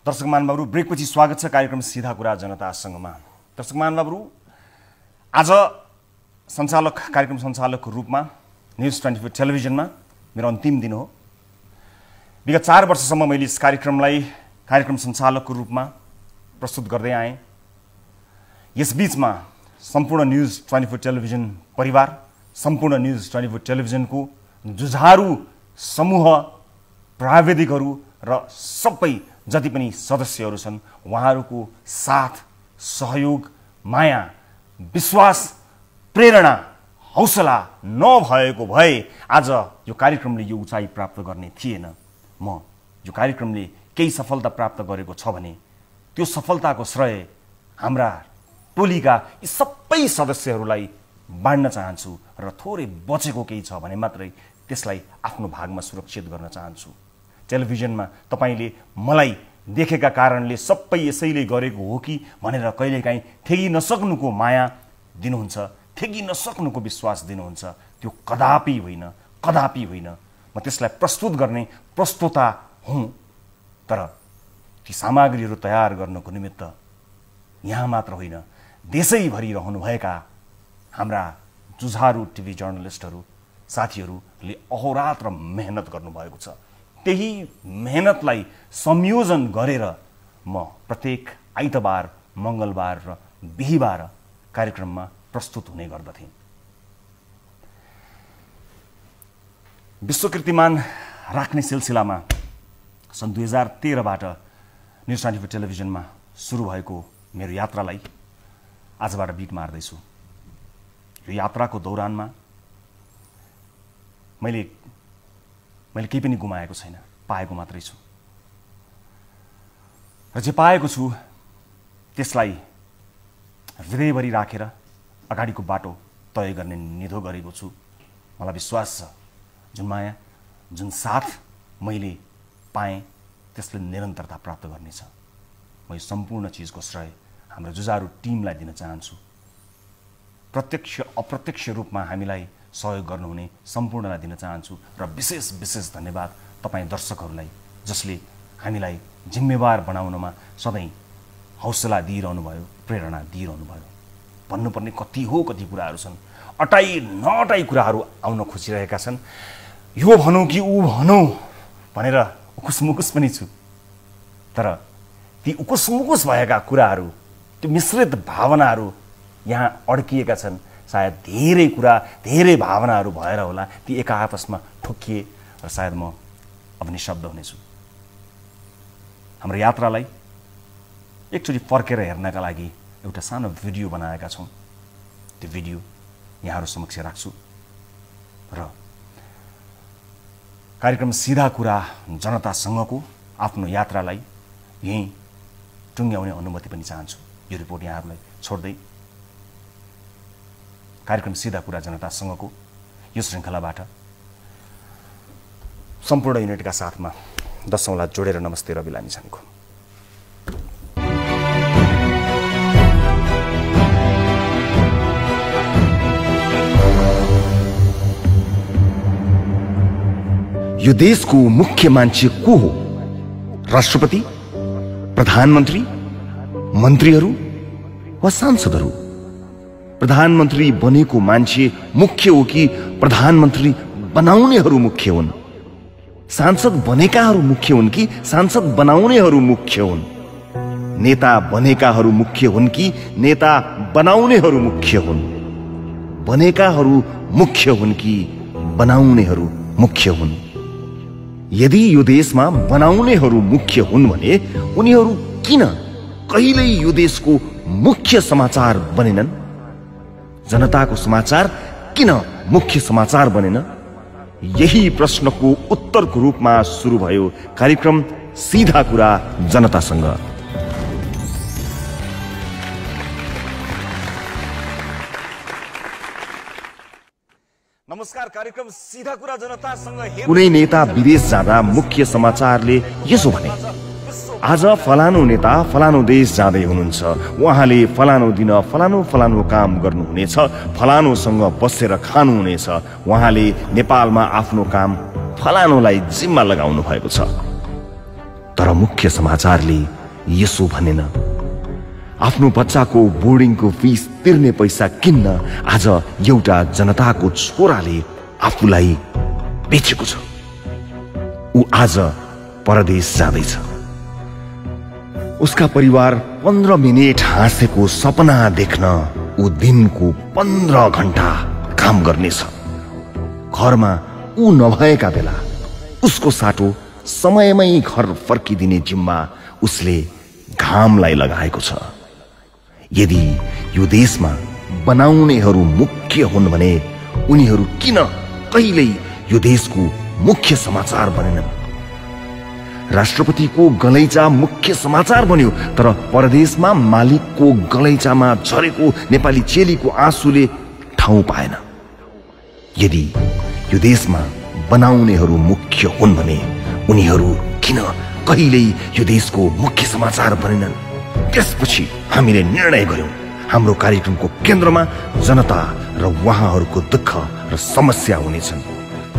दर्शक महानुभावहरु, ब्रेकपछि स्वागत छ कार्यक्रम सीधा कुरा जनतासँगमा। दर्शक महानुभावहरु, आज कार्यक्रम सञ्चालकको रूपमा न्यूज 24 टेलिभिजनमा मेरो अन्तिम दिन हो। विगत 4 वर्षसम्म मैले यस कार्यक्रमलाई कार्यक्रम सञ्चालकको रूपमा प्रस्तुत गर्दै आएँ। यस बीचमा सम्पूर्ण न्यूज 24 टेलिभिजन परिवार, सम्पूर्ण न्यूज 24 टेलिभिजनको जुझारु समूह, प्राविधिकहरू र सबै जति पनि सदस्यहरू छन्, उहाँहरूको साथ, सहयोग, माया, विश्वास, प्रेरणा, हौसला नभएको भए आज यो कार्यक्रमले यो उचाइ प्राप्त गर्ने थिएन। यो कार्यक्रमले केही सफलता प्राप्त गरेको छ भने त्यो सफलताको श्रेय हाम्रा टोलीका यी सबै सदस्यहरूलाई बाँड्न चाहन्छु र थोरै बचेको केही छ भने मात्रै त्यसलाई आफ्नो भागमा सुरक्षित गर्न चाहन्छु। टेलिभिजनमा तपाईले मलाई देखेका कारणले सबै यसैले गरेको हो कि भनेर कहिलेकाहीँ ठेगी नसक्नुको माया दिनुहुन्छ, ठेगी नसक्नुको विश्वास दिनुहुन्छ। त्यो कदापि होइन, कदापि होइन। म त्यसलाई प्रस्तुत गर्ने प्रस्तोता हुँ, तर ती सामग्रीहरू तयार गर्नको निमित्त यहाँ मात्र होइन, देशैभरि रहनुभएका हाम्रा जुझारु टिभी जर्नलिस्टहरू, साथीहरूले अहोरात्र मेहनत गर्नुभएको छ। त्यही मेहनतलाई संयोजन गरेर म प्रत्येक आइतबार, मंगलबार र बिहीबार कार्यक्रममा प्रस्तुत हुने गर्दथे। विश्वकीर्तिमान राख्ने सिलसिलामा सन् 2013 बाट न्यूज 24 टेलिभिजनमा सुरु भएको मेरो यात्रालाई आजबाट बिट मार्दैछु। यो यात्राको दौरानमा मैले केही पनि गुमाएको छैन, पाएको मात्रै छु। र जे पाएको छु त्यसलाई हृदयभरि राखेर अगाडिको बाटो तय गर्ने निधो गरेको छु। मलाई विश्वास छ जुन माया, जुन साथ मैले पाएँ त्यसले निरन्तरता प्राप्त गर्नेछ। म यो सम्पूर्ण चिजको श्रेय हाम्रो जुझारु टिमलाई दिन चाहन्छु। प्रत्यक्ष अप्रत्यक्ष रूपमा हामीलाई सहयोग गर्नुहुने सम्पूर्णलाई दिन चाहन्छु र विशेष धन्यवाद तपाईं दर्शकहरूलाई, जसले हामीलाई जिम्मेवार बनाउनमा सधैँ हौसला दिइरहनु भयो, प्रेरणा दिइरहनु भयो। भन्नुपर्ने कति कुराहरू छन्, नअटाई कुराहरू आउन खोजिरहेका छन्। यो भनौँ कि ऊ भनौँ भनेर उकुसमुकुस पनि छु, तर ती उकुसमुकुस भएका कुराहरू, त्यो मिश्रित भावनाहरू यहाँ अड्किएका छन्। सायद धेरै कुरा, धेरै भावनाहरू भएर होला ती एका आपसमा ठोकिए र सायद म अब निशब्द हुनेछु। हाम्रो यात्रालाई एकचोटि फर्केर हेर्नका लागि एउटा सानो भिडियो बनाएका छौँ। त्यो भिडियो यहाँहरू समक्ष राख्छु र कार्यक्रम सीधा कुरा जनतासँगको आफ्नो यात्रालाई यहीँ टुङ्ग्याउने अनुमति पनि चाहन्छु। यो रिपोर्ट यहाँहरूलाई छोड्दै कार्यक्रम सीधा कुरा जनतासँगको यो श्रृङ्खलाबाट सम्पूर्ण युनिटका साथमा 10 औँला जोडेर नमस्ते रवि लामिछानेको। यो देशको मुख्य मान्छे को हो? राष्ट्रपति, प्रधानमन्त्री, मन्त्रीहरू वा सांसदहरू? प्रधानमन्त्री बनेको मान्छे मुख्य हो कि प्रधानमन्त्री बनाउनेहरू मुख्य हुन्? सांसद बनेकाहरू मुख्य हुन् कि सांसद बनाउनेहरू मुख्य हुन्? नेता बनेकाहरू मुख्य हुन् कि नेता बनाउनेहरू मुख्य हुन्? बनेकाहरू मुख्य हुन् कि बनाउनेहरू मुख्य हुन्? यदि यो देशमा बनाउनेहरू मुख्य हुन् भने उनीहरू किन कहिल्यै यो देशको मुख्य समाचार बनेनन्? जनताको समाचार किन मुख्य समाचार बनेन? यही प्रश्नको उत्तरको रूपमा सुरु भयो कार्यक्रम सीधा कुरा जनतासँग। नमस्कार, कार्यक्रम सीधा कुरा जनतासँग। कुनै नेता विदेश जाँदा मुख्य समाचारले यसो भने, आज फलानु नेता फलानु देश जाँदै हुनुहुन्छ, उहाँले फलानु दिन फलानु काम गर्नुहुनेछ, फलानुसँग बसेर खानुहुनेछ, उहाँले नेपालमा आफ्नो काम फलानुलाई जिम्मा लगाउनु भएको छ। तर मुख्य समाचारले यसो भनेन, आफ्नो बच्चाको बोर्डिङको फिस तिर्ने पैसा किन्न आज एउटा जनताको छोराले आफूलाई बेचेको छ। ऊ आज परदेश जाँदैछ। उसका परिवार 15 मिनेट हाँसेको सपना देख्न ऊ दिनको 15 घण्टा काम गर्नेछ। घरमा ऊ नभएका बेला उसको साटो समयमै घर फर्किदिने जिम्मा उसले घामलाई लगाएको छ। यदि यो देशमा बनाउनेहरू मुख्य हुन् भने उनीहरू किन कहिल्यै यो देशको मुख्य समाचार बनेनन्? राष्ट्रपतिको गलैँचा मुख्य समाचार बन्यो, तर परदेशमा मालिकको गलैँचामा झरेको नेपाली चेलीको आँसुले ठाउँ पाएन। यदि यो देशमा बनाउनेहरू मुख्य हुन् भने उनीहरू किन कहिल्यै यो देशको मुख्य समाचार बनेनन्? त्यसपछि हामीले निर्णय गर्यौं हाम्रो कार्यक्रमको केन्द्रमा जनता र उहाँहरूको दुःख र समस्या हुनेछन्।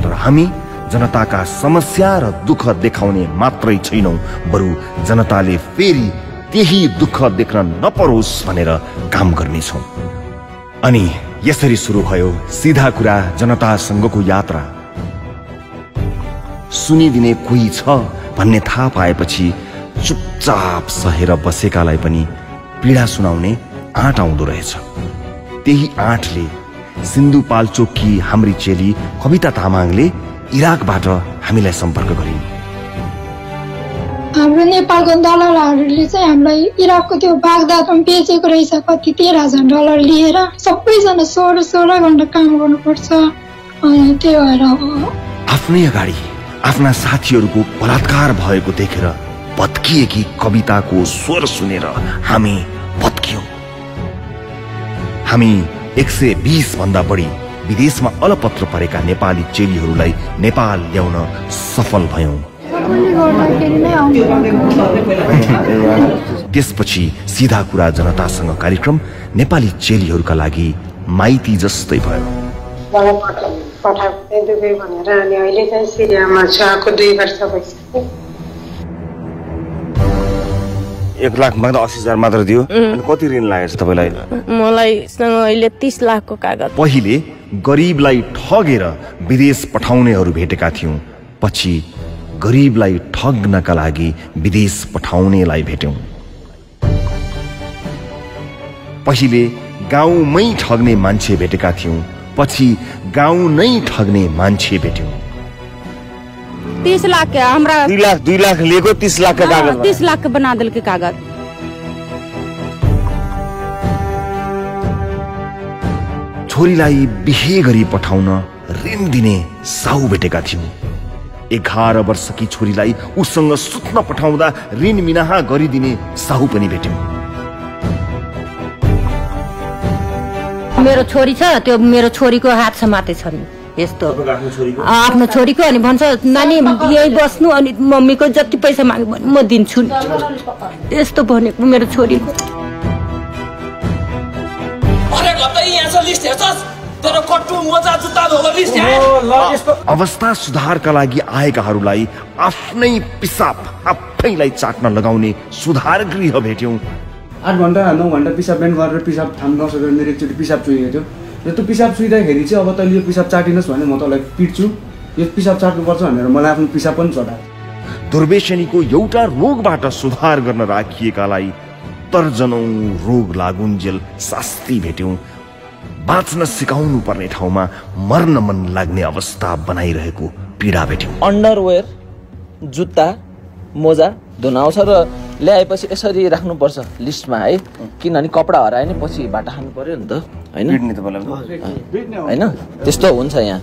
तर हामी जनताका समस्या र दुःख देखाउने मात्रै छैनौं, बरु जनताले फेरि त्यही दुःख देख्न नपरोस् भनेर काम गर्नेछौं। अनि यसरी सुरु भयो सिधा कुरा जनतासँगको यात्रा। सुनिदिने कोही छ भन्ने थाहा पाएपछि चुपचाप सहेर बसेकालाई पनि पीडा सुनाउने आँट आउँदो रहेछ। त्यही आँटले सिन्धुपाल्चोककी हाम्री चेली कविता तामाङले इराकबाट हामीलाई सम्पर्क गरिन्। हाम्रो नेपालको दलालहरूले चाहिँ हामीलाई इराकको त्यो बागदादमा बेचेको रहेछ, कति 13,000 डलर लिएर। सबैजना 16 घण्टा काम गर्नुपर्छ। त्यही भएर आफ्नै अगाडि आफ्ना साथीहरूको बलात्कार भएको देखेर भत्किएकी कविताको स्वर सुनेर हामी भत्कियौं। हामी 120 भन्दा बढी विदेशमा अलपत्र परेका नेपाली चेलीहरूलाई नेपाल ल्याउन सफल भयौं। त्यसपछि सिधा कुरा जनतासँग कार्यक्रम नेपाली चेलीहरूका लागि माइती जस्तै भयो। पठाएको दुबई भनेर अनि अहिले चाहिँ सिरियामा छ, आएको 2 वर्ष भइसक्यो। 1,80,000 मात्र दियो। अनि कति ऋण लागेछ तपाईलाई? मलाई अहिले 30 लाखको कागज। पहिले गरीबलाई ठगेर विदेश पठाउनेहरू भेटेका थियौं, पछि गरीबलाई ठग्नका लागि विदेश पठाउनेलाई भेट्यौं। पहिले गाउँमै ठग्ने मान्छे भेटेका थियौं, पछि गाउँ नै ठग्ने मान्छे भेट्यौं। 30 लाख हमरा 2 लाख लिएको 30 लाख का कागज 30 लाख के बना दिल के कागज। छोरीलाई बिहे गरी पठाउन ऋण दिने साहु भेटेका थियौं। 11 वर्षकी छोरीलाई उसँग सुत्न पठाउँदा ऋण मिनाहा गरिदिने साहु पनि भेट्यौं। मेरो छोरी छ, त्यो मेरो छोरीको हात समाते छ नि यस्तो आफ्नो छोरीको। अनि भन्छ नानी यही बस्नु, अनि मम्मीको जति पैसा माग्यो भने म दिन्छु नि, यस्तो भनेको मेरो छोरीको। अवस्था सुधारका लागि आएकाहरूलाई आफ्नै पिसाब आफैलाई चाट्न लगाउने सुधार गृह भेट्यौं। 8 घण्टा 9 घण्टा पिसाब बेन गरेर पिसाब थाम नसकेर मेरो एकचोटि पिसाब चुहिएको थियो। र त्यो पिसाब चुहिँदाखेरि चाहिँ अब तैँले यो पिसाब चाटिनस् भने म तँलाई पिट्छु, यो पिसाब चाट्नुपर्छ भनेर मलाई आफ्नो पिसाब पनि चटायो। दुर्व्यसनीको एउटा रोगबाट सुधार गर्न राखिएकालाई दर्जनौं रोग लागुन्जेल शास्ति भेट्यौं। बाँच्न सिकाउनु पर्ने ठाउँमा मर्न मन लाग्ने अवस्था बनाइरहेको पीडा भेट्यौं। अन्डरवेयर, जुत्ता, मोजा धुन आउँछ र ल्याएपछि यसरी राख्नुपर्छ लिस्टमा है, किनभने कपडा हरायो नि पछि बाटा खानु पर्यो नि त हैन, त्यस्तो हुन्छ यहाँ।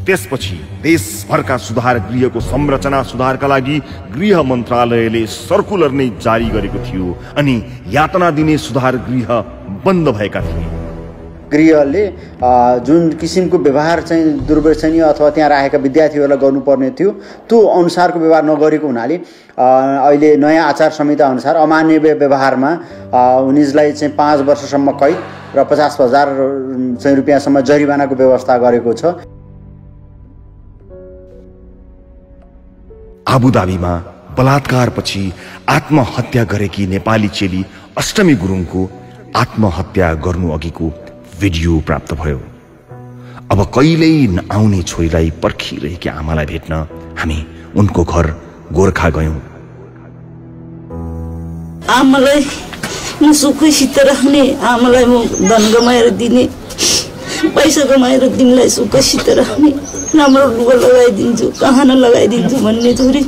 त्यसपछि देशभरका सुधार गृहको संरचना सुधारका लागि गृह मन्त्रालयले सर्कुलर नै जारी गरेको थियो, अनि यातना दिने सुधार गृह बन्द भएका थिए। गृहले जुन किसिमको व्यवहार चाहिँ दुर्व्यसनीय अथवा त्यहाँ राखेका विद्यार्थीहरूलाई गर्नुपर्ने थियो त्यो अनुसारको व्यवहार नगरेको हुनाले अहिले नयाँ आचार संहिता अनुसार अमान्य व्यवहारमा उनीहरूलाई चाहिँ 5 वर्षसम्म कैद र 50,000 रुपियाँसम्म जरिवानाको व्यवस्था गरेको छ। आबुधाबीमा बलात्कारपछि आत्महत्या गरेकी नेपाली चेली अष्टमी गुरुङको आत्महत्या गर्नु अघिको भिडियो प्राप्त भयो। अब कहिल्यै नआउने छोरीलाई पर्खिरहेकी आमालाई भेट्न हामी उनको घर गोर्खा गयौं। आमालाई म सुखसित राख्ने, आमालाई म धन कमाएर दिने, पैसा कमाएर तिमीलाई सुखसित राख्ने, राम्रो लुगा लगाइदिन्छु, गहना लगाइदिन्छु भन्ने छोरी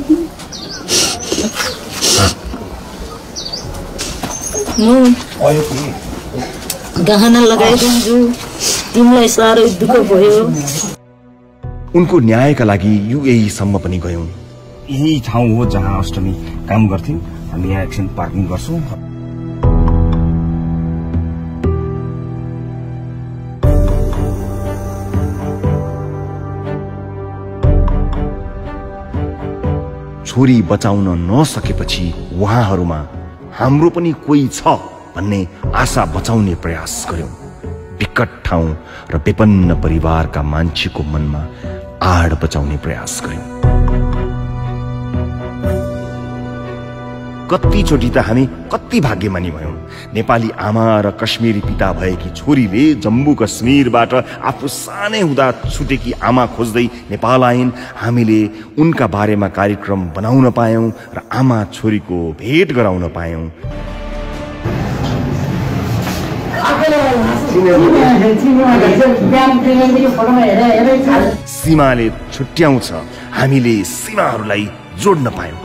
म गहना लगाइदिन्छु, तिमीलाई साह्रै दुःख भयो। उनको न्यायका लागि युएई सम्म पनि गयौं। यही ठाउँ हो जहाँ अष्टमी काम गर्थिन्। हामी यहाँ एकछिन पार्किङ गर्छौं। छोरी बचाउन नसकेपछि उहाँहरूमा हाम्रो पनि कोही छ भन्ने आशा बचाउने प्रयास गर्यौं। विकट ठाउँ र विपन्न परिवारका मान्छेको मनमा आड बचाउने प्रयास गर्यौं। कतिचोटि त हामी कति भाग्यमानी भयौं। नेपाली आमा र कश्मीरी पिता भएकी छोरीले जम्मू कश्मीरबाट आफू सानै हुँदा छुटेकी आमा खोज्दै नेपाल आइन्। हामीले उनका बारेमा कार्यक्रम बनाउन पायौं र आमा छोरीको भेट गराउन पायौं। सीमाले छुट्याउँछ, हामीले सीमाहरूलाई जोड्न पायौं।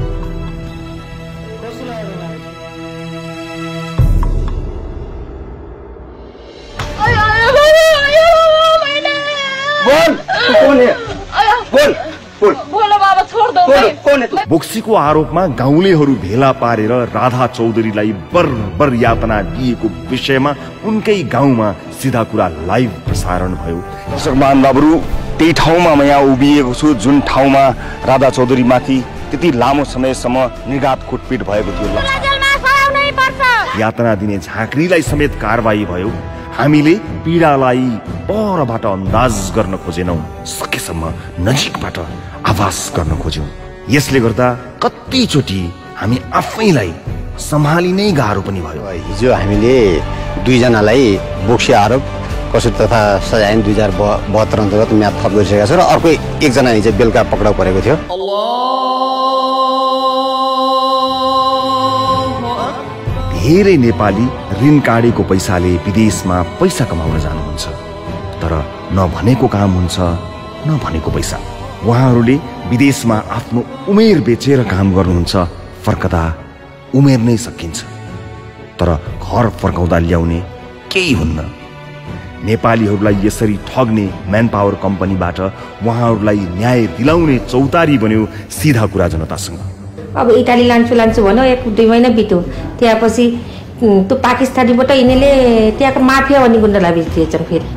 बोक्सीको आरोपमा गाउँलेहरू भेला पारेर राधा चौधरीलाई बर्बर यातना दिएको विषयमा उनकै गाउँमा सीधा कुरा लाइभ प्रसारण भयो। दर्शकमान बाबुहरू, त्यही ठाउँमा म यहाँ उभिएको छु जुन ठाउँमा राधा चौधरीमाथि त्यति लामो समयसम्म निर्घात कुटपिट भएको थियो। यातना दिने झाँक्रीलाई समेत कारबाही भयो। हामीले पीडालाई परबाट अन्दाज गर्न खोजेनौं, सकेसम्म नजिकबाट आभास गर्न खोज्यौं। यसले गर्दा कतिचोटि हामी आफैलाई सम्हालिनै गाह्रो पनि भयो। हिजो हामीले दुईजनालाई बोक्सी आरोप कसुर तथा सजाय 2072 अन्तर्गत म्याद थप गरिसकेका छौँ र अर्को एकजना हिजो बेलुका पक्राउ परेको थियो। धेरै नेपाली ऋण काटेको पैसाले विदेशमा पैसा कमाउन जानुहुन्छ, तर नभनेको काम हुन्छ, नभनेको पैसा। उहाँहरूले विदेशमा आफ्नो उमेर बेचेर काम गर्नुहुन्छ। फर्कदा उमेर नै सकिन्छ, तर घर फर्काउँदा ल्याउने केही हुन्न। नेपालीहरूलाई यसरी ठग्ने म्यान पावर कम्पनीबाट उहाँहरूलाई न्याय दिलाउने चौतारी बन्यो सीधा कुरा जनतासँग। अब इटाली लान्छु भन्यो, 1-2 महिना बित्यो। त्यसपछि त्यो पाकिस्तानीबाट यिनीले त्यहाँको माफिया भन्ने गुन्डालाई बेचिदिएछन्। फेरि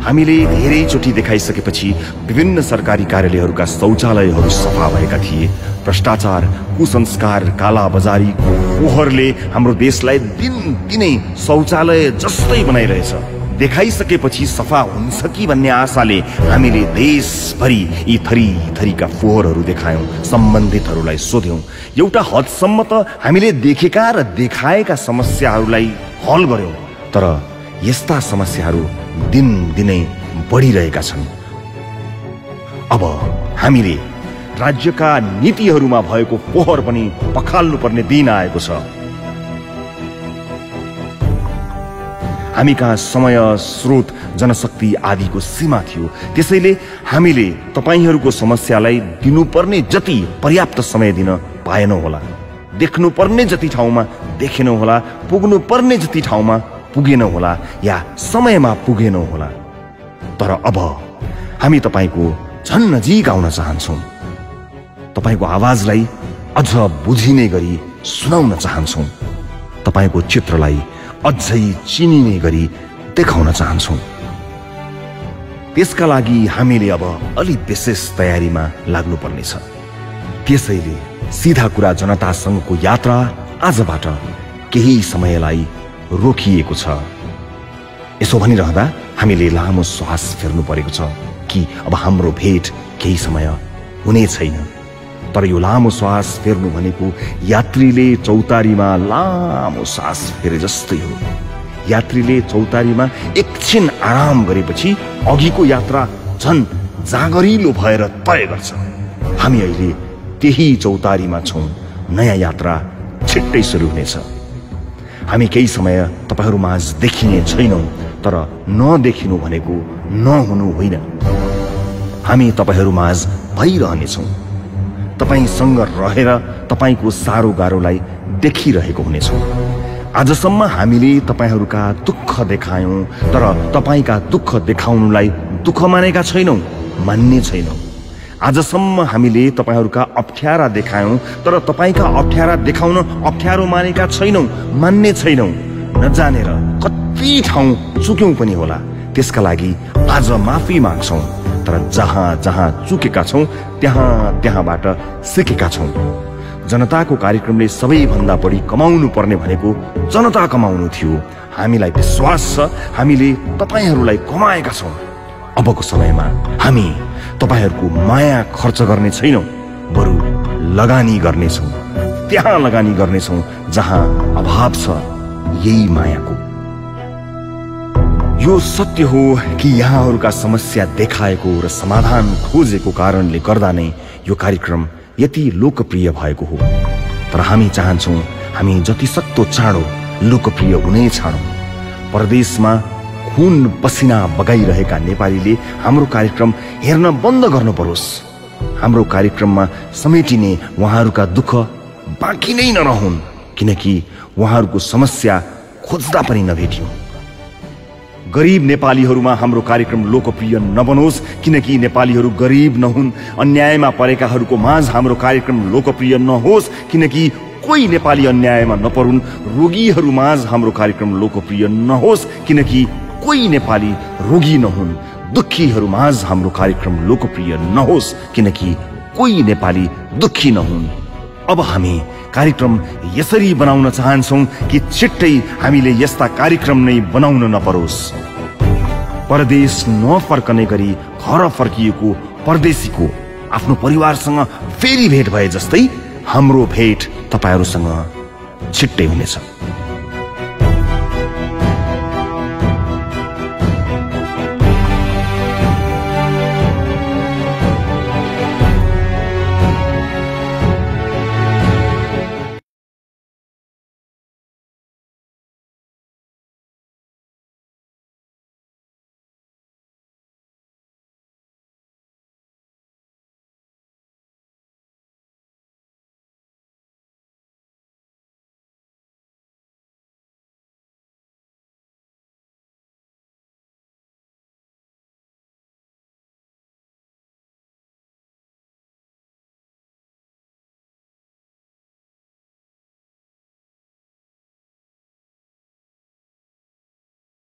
हामीले धेरैचोटि देखाइसकेपछि विभिन्न सरकारी कार्यालयहरूका शौचालयहरू सफा भएका थिए। भ्रष्टाचार, कुसंस्कार, कालाबजारीको फोहोरले हाम्रो देशलाई दिनदिनै शौचालय जस्तै बनाइरहेछ। देखाइसकेपछि सफा हुन्छ कि भन्ने आशाले हामीले देशभरि यी थरी थरीका फोहोरहरू देखायौं, सम्बन्धितहरूलाई सोध्यौं। एउटा हदसम्म त हामीले देखेका र देखाएका समस्याहरूलाई हल गर्यौं, तर यस्ता समस्याहरू दिनदिनै बढिरहेका छन्। अब हामीले राज्यका नीतिहरूमा भएको फोहोर पनि पखाल्नुपर्ने दिन आएको छ। हामी कहाँ समय, स्रोत, जनशक्ति आदिको सीमा थियो। त्यसैले हामीले तपाईहरूको समस्यालाई दिनुपर्ने जति पर्याप्त समय दिन पाएनौं होला। देख्नुपर्ने जति ठाउँमा देखेनौं होला, पुग्नुपर्ने जति ठाउँमा पुगेनौं होला, या समयमा पुगेनौं होला। तर अब हामी तपाईको झन् नजिक आउन चाहन्छौं। तपाईको आवाजलाई अझ बुझिने गरी सुनाउन चाहन्छौं। तपाईको चित्रलाई अझै चिनिने गरी देखाउन चाहन्छौं। त्यसका लागि हामीले अब अलि विशेष तयारीमा लाग्नुपर्नेछ। त्यसैले सीधा कुरा जनतासँगको यात्रा आजबाट केही समयलाई रोकिएको छ। यसो भनिरहँदा हामीले लामो श्वास फेर्नु परेको छ कि अब हाम्रो भेट केही समय हुने छैन। तर यो लामो श्वास फेर्नु भनेको यात्रीले चौतारीमा लामो सास फेरे जस्तै हो। यात्रीले चौतारीमा एकछिन आराम गरेपछि अघिको यात्रा झन् जागरिलो भएर तय गर्छ। हामी अहिले त्यही चौतारीमा छौं। नयाँ यात्रा छिट्टै सुरु हुनेछ। हामी केही समय तपाईहरु माझ देखिने छैनौं, तर नदेखिनु भनेको नहुनु होइन। हामी तपाईहरु माझ भइरहनेछौं। तपाईसँग रहेर तपाईको सारो गाह्रोलाई देखिरहेको हुनेछौं। आजसम्म हामीले तपाईहरुका दुःख देखायौं, तर तपाईका दुःख देखाउनुलाई दुःख मानेका छैनौं, मान्ने छैनौं। आजसम्म हामीले तपाईहरुका अप्ठ्यारा देखायौं, तर तपाईका अप्ठ्यारा देखाउन अप्ठ्यारो मानेका छैनौं, मान्ने छैनौं। नजानेर कति ठाउँ चुक्यौं पनि होला, त्यसका लागि आज माफी माग्छौं। तर जहाँ जहाँ चुकेका छौं त्यहाँबाट सिकेका छौं। जनताको कार्यक्रमले सबैभन्दा बढी कमाउनु पर्ने भनेको जनता कमाउनु थियो। हामीलाई विश्वास छ हामीले तपाईहरुलाई कमाएका छौं। अबको समयमा हामी तपाईहरुको माया खर्च गर्ने छैनौं, बरु लगानी गर्नेछौं। त्यहाँ लगानी गर्नेछौं जहाँ अभाव छ यही मायाको। यो सत्य हो कि यहाँहरुका समस्या देखाएको र समाधान खोजेको कारणले गर्दा नै यो कार्यक्रम यति लोकप्रिय भएको हो। तर हामी चाहन्छौं हामी जति सक्दो चाँडो लोकप्रिय हुनै छाडौं। परदेशमा खून पसिना बगाइरहेका नेपालीले हाम्रो कार्यक्रम हेर्न बन्द गर्नु परोस्। हाम्रो कार्यक्रममा समेटिने उहाँहरूका दुःख बाँकी नै नरहुन्, किनकि उहाँहरूको समस्या खोज्दा पनि नभेटियो। गरीब नेपालीहरूमा हाम्रो कार्यक्रम लोकप्रिय नबनोस्, किनकि नेपालीहरू गरीब नहुन्। अन्यायमा परेकाहरूको माझ हाम्रो कार्यक्रम लोकप्रिय नहोस्, किनकि कोही नेपाली अन्यायमा नपरुन्। रोगीहरू माझ हाम्रो कार्यक्रम लोकप्रिय नहोस्, किनकि कोही नेपाली रोगी नहुन्। दुखीहरू माझ हाम्रो कार्यक्रम लोकप्रिय नहोस्, किनकि कोही नेपाली दुखी नहुन्। अब हामी कार्यक्रम यसरी बनाउन चाहन्छौं कि छिट्टै हामीले यस्ता कार्यक्रम नै बनाउन नपरोस्। परदेश नफर्कने गरी घर फर्किएको परदेशीको आफ्नो परिवारसँग फेरि भेट भए जस्तै हाम्रो भेट तपाईहरुसँग छिट्टै हुनेछ।